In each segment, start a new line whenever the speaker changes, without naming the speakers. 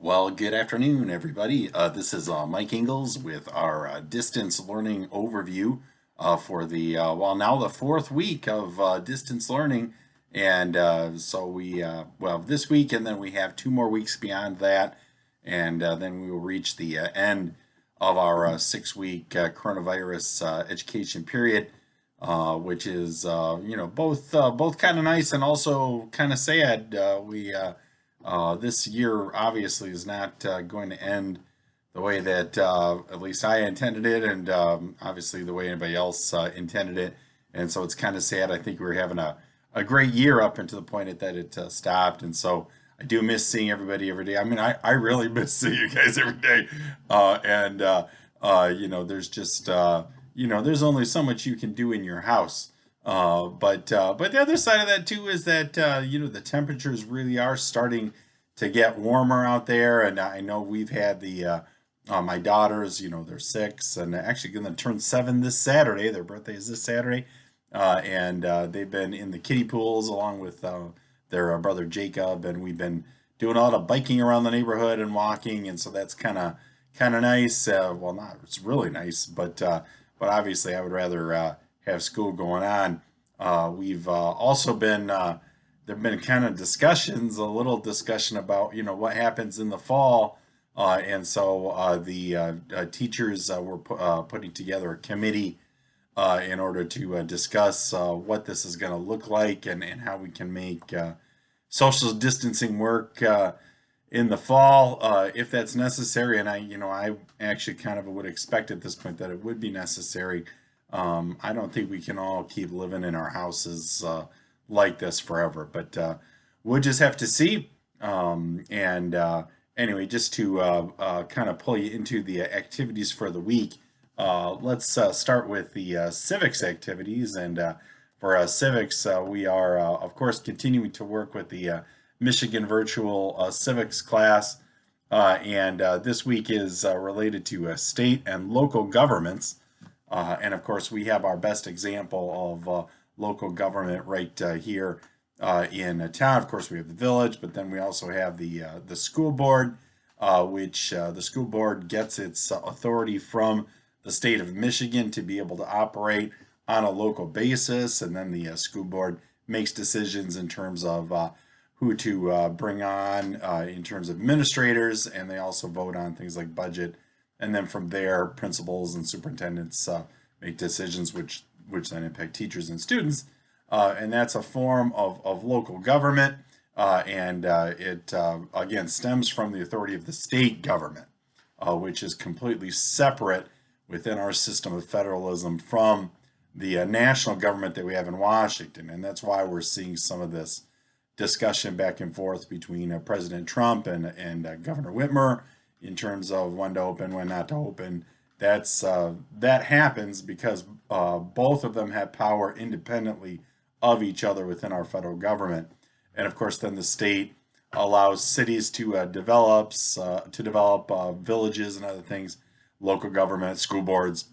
Well, good afternoon, everybody. This is Mike Ingles with our distance learning overview for now the fourth week of distance learning. And this week, and then we have 2 more weeks beyond that. And then we will reach the end of our 6 week coronavirus education period, which is, both kind of nice and also kind of sad. This year obviously is not going to end the way that at least I intended it, and obviously the way anybody else intended it. And so it's kind of sad. I think we were having a great year up until the point that it stopped. And so I do miss seeing everybody every day. I mean, I really miss seeing you guys every day. There's just, there's only so much you can do in your house. But the other side of that too is that the temperatures really are starting to get warmer out there, and I know we've had my daughters, they're 6 and actually going to turn 7 this Saturday. Their birthday is this Saturday, and they've been in the kiddie pools along with their brother Jacob, and we've been doing a lot of biking around the neighborhood and walking, and so that's kind of nice. Well, not it's really nice, but obviously I would rather have school going on. We've also been there've been kind of discussions, a little discussion about what happens in the fall, and so the teachers were putting together a committee in order to discuss what this is going to look like and how we can make social distancing work in the fall if that's necessary. And I actually kind of would expect at this point that it would be necessary. I don't think we can all keep living in our houses like this forever, but we'll just have to see. Anyway, just to kind of pull you into the activities for the week, let's start with the civics activities. And for civics, we are, of course, continuing to work with the Michigan Virtual Civics class. And this week is related to state and local governments. And of course, we have our best example of local government right here in town. Of course, we have the village, but then we also have the school board, which the school board gets its authority from the state of Michigan to be able to operate on a local basis. And then the school board makes decisions in terms of who to bring on in terms of administrators, and they also vote on things like budget. And then from there, principals and superintendents make decisions which then impact teachers and students. And that's a form of local government. And it, again, stems from the authority of the state government, which is completely separate within our system of federalism from the national government that we have in Washington. And that's why we're seeing some of this discussion back and forth between President Trump and Governor Whitmer in terms of when to open, when not to open. That happens because both of them have power independently of each other within our federal government. And of course, then the state allows cities to develop villages and other things, local government, school boards,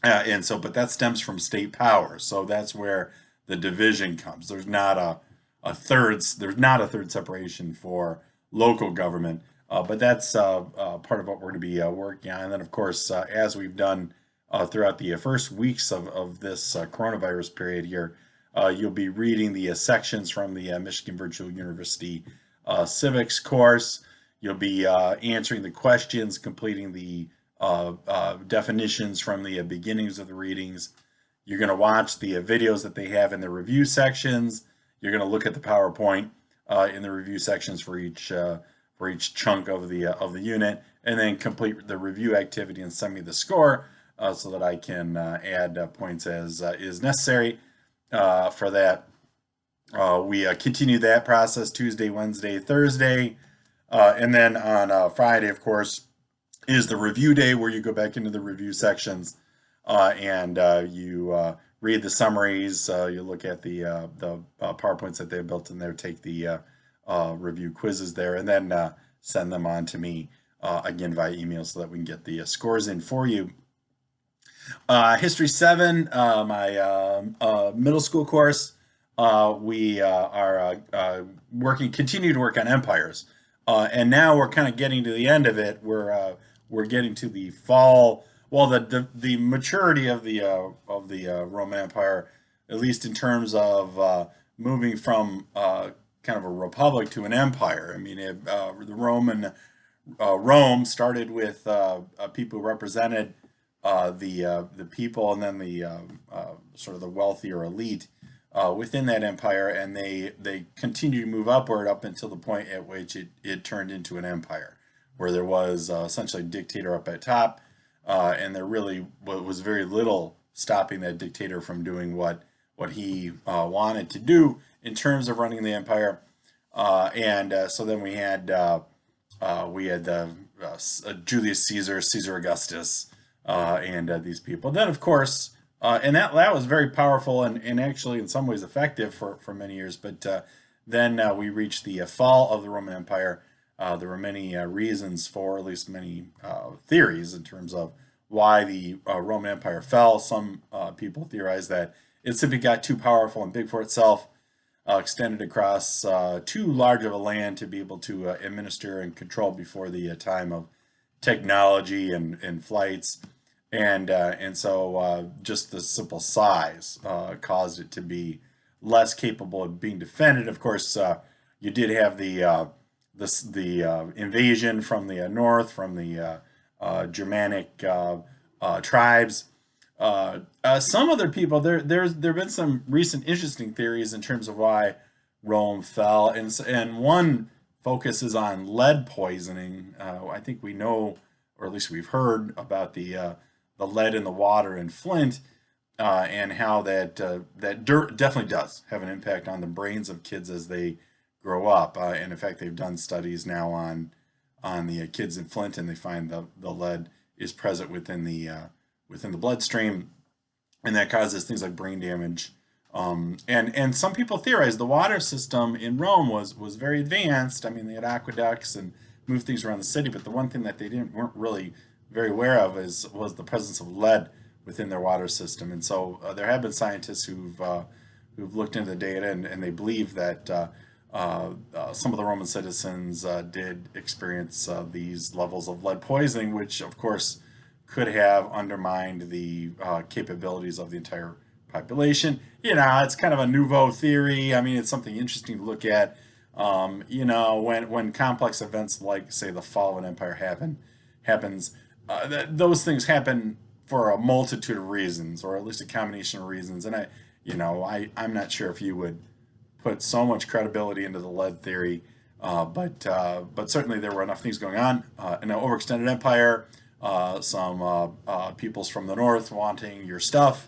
but that stems from state power. So that's where the division comes. There's not a third separation for local government. But that's part of what we're going to be working on. And then, of course, as we've done throughout the first weeks of this coronavirus period here, you'll be reading the sections from the Michigan Virtual University civics course. You'll be answering the questions, completing the definitions from the beginnings of the readings. You're going to watch the videos that they have in the review sections. You're going to look at the PowerPoint in the review sections for each chunk of the unit, and then complete the review activity and send me the score so that I can add points as is necessary for that. We continue that process Tuesday, Wednesday, Thursday, and then on Friday, of course, is the review day where you go back into the review sections and you read the summaries. You look at the PowerPoints that they built in there, take the review quizzes there, and then send them on to me again via email so that we can get the scores in for you. History 7, my middle school course, we are continue to work on empires. And now we're kind of getting to the end of it. We're getting to the fall. Well, the maturity of the Roman Empire, at least in terms of moving from kind of a republic to an empire. I mean, the Roman Rome started with people who represented the people, and then the sort of the wealthier elite within that empire, and they continue to move upward up until the point at which it turned into an empire, where there was essentially a dictator up at top, and there really was very little stopping that dictator from doing what he wanted to do in terms of running the empire. And so then we had Julius Caesar, Caesar Augustus, and these people. Then, of course, and that was very powerful and actually in some ways effective for many years. But then we reached the fall of the Roman Empire. There were many reasons for, at least many theories in terms of why the Roman Empire fell. Some people theorize that it simply got too powerful and big for itself, extended across too large of a land to be able to administer and control before the time of technology and flights, and so just the simple size caused it to be less capable of being defended. Of course, you did have the invasion from the north, from the Germanic tribes. Some other people there's been some recent interesting theories in terms of why Rome fell, and one focuses on lead poisoning. I think we know, or at least we've heard about the lead in the water in Flint, and how that dirt definitely does have an impact on the brains of kids as they grow up. And in fact, they've done studies now on the kids in Flint, and they find the lead is present within the bloodstream, and that causes things like brain damage. And some people theorize the water system in Rome was very advanced. I mean, they had aqueducts and moved things around the city, but the one thing that they weren't really very aware of was the presence of lead within their water system. And so there have been scientists who've looked into the data, and they believe that some of the Roman citizens did experience these levels of lead poisoning, which of course could have undermined the capabilities of the entire population. It's kind of a nouveau theory. I mean, it's something interesting to look at. When complex events like, say, the fall of an empire happens, those things happen for a multitude of reasons, or at least a combination of reasons. And I'm not sure if you would put so much credibility into the lead theory, but certainly there were enough things going on in an overextended empire. Some peoples from the north wanting your stuff,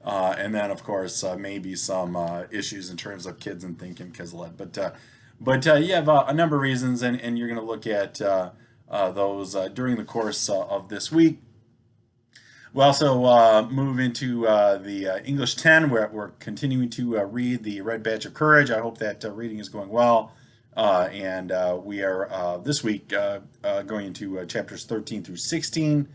and then of course maybe some issues in terms of kids and thinking because of lead. But you have a number of reasons, and you're going to look at those during the course of this week. We also move into the English 10, where we're continuing to read the Red Badge of Courage. I hope that reading is going well. And we are this week going into chapters 13 through 16.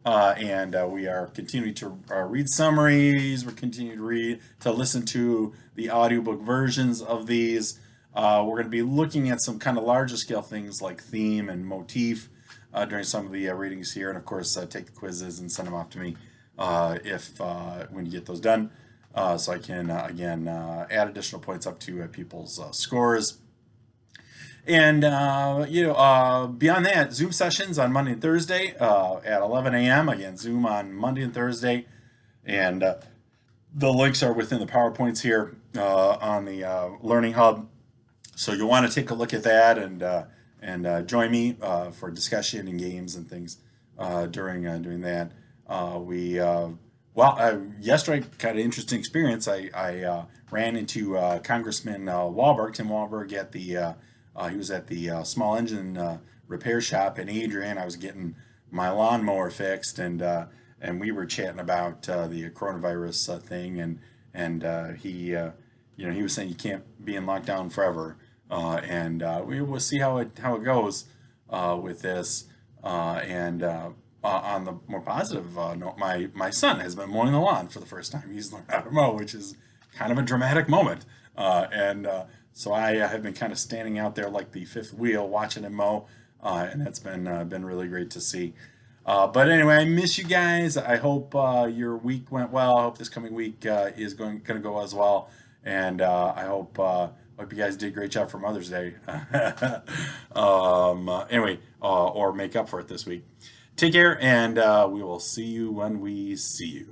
And we are continuing to read summaries. We're continuing to listen to the audiobook versions of these. We're going to be looking at some kind of larger scale things like theme and motif during some of the readings here. And of course, take the quizzes and send them off to me when you get those done. So I can, again, add additional points up to people's scores. And, beyond that, Zoom sessions on Monday and Thursday at 11 a.m. Again, Zoom on Monday and Thursday. And the links are within the PowerPoints here on the Learning Hub. So you'll want to take a look at that and join me for discussion and games and things during that. Yesterday, kind of interesting experience. I ran into Congressman Walberg, Tim Walberg, at the he was at the small engine repair shop in Adrian. I was getting my lawnmower fixed, and we were chatting about the coronavirus thing, and he was saying you can't be in lockdown forever, and we will see how it goes with this. And on the more positive note, my son has been mowing the lawn for the first time. He's learned how to mow, which is kind of a dramatic moment, and So I have been kind of standing out there like the fifth wheel, watching him mow, and that's been really great to see. But anyway, I miss you guys. I hope your week went well. I hope this coming week is going to go as well. And I hope you guys did a great job for Mother's Day. Anyway, or make up for it this week. Take care, and we will see you when we see you.